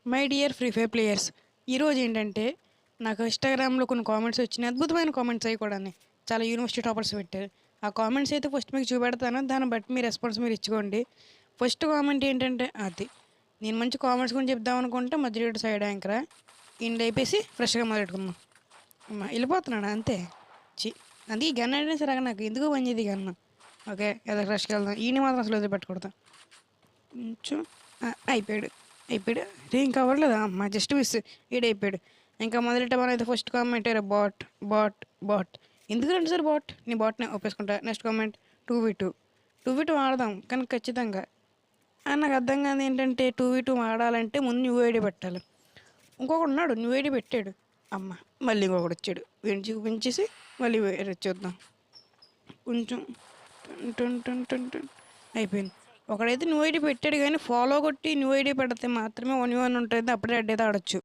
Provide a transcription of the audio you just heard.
My dear free fire players, ఈరోజు ఏంటంటే నాకు ఇన్స్టాగ్రామ్లో కొన్ని కామెంట్స్ వచ్చినాయి, అద్భుతమైన కామెంట్స్ అవి కూడా. చాలా యూనివర్సిటీ టాపర్స్ పెట్టారు. ఆ కామెంట్స్ అయితే ఫస్ట్ మీకు చూపెడతాను, దాన్ని బట్టి మీ రెస్పాన్స్ మీరు ఇచ్చుకోండి. ఫస్ట్ కామెంట్ ఏంటంటే అది నేను మంచి కామెంట్స్ గురించి చెప్దాం అనుకుంటే మధ్యలో సైడ్ యాంకరా ఇండి అయిపోయి ఫ్రెష్గా మొదలెట్టుకున్నాం. అమ్మా వెళ్ళిపోతున్నాడు అంతే. చి అది ఈ గన్ అయినా సరే నాకు ఎందుకు పనిచేది గన్న. ఓకే ఏదో ఫ్రెష్గా వెళ్దాం, ఈయన మాత్రం అసలు వదిలిపెట్టకూడదు. కొంచెం అయిపోయాడు. అయిపోయాడు ఇంకా అవ్వట్లేదా అమ్మా, జస్ట్ మిస్. ఈడైపోయాడు. ఇంకా మొదలెట్టమని అయితే ఫస్ట్ కామెంట్ బాట్ బాట్ బాట్. ఎందుకు రండి సార్ బాట్, నీ బాట్నే ఒప్పేసుకుంటా. Next comment 2v2. 2v2 ఆడదాం కానీ ఖచ్చితంగా. నాకు అర్థం కాదు ఏంటంటే 2v2 ఆడాలంటే ముందు న్యూ ఐడి పెట్టాలి. ఇంకొకడు ఉన్నాడు న్యూ ఐడి పెట్టాడు. అమ్మ మళ్ళీ ఇంకొకడు వచ్చాడు, వీడిని చూపించేసి మళ్ళీ వేరే చూద్దాం. కొంచెం టన్ టన్ టన్ టన్ అయిపోయింది. ఒకడైతే న్యూ ఐడి పెట్టాడు కానీ ఫాలో కొట్టి న్యూ ఐడి పెడితే మాత్రమే 1v1 ఉంటుంది, అప్పుడే రెడ్ అయితే ఆడొచ్చు.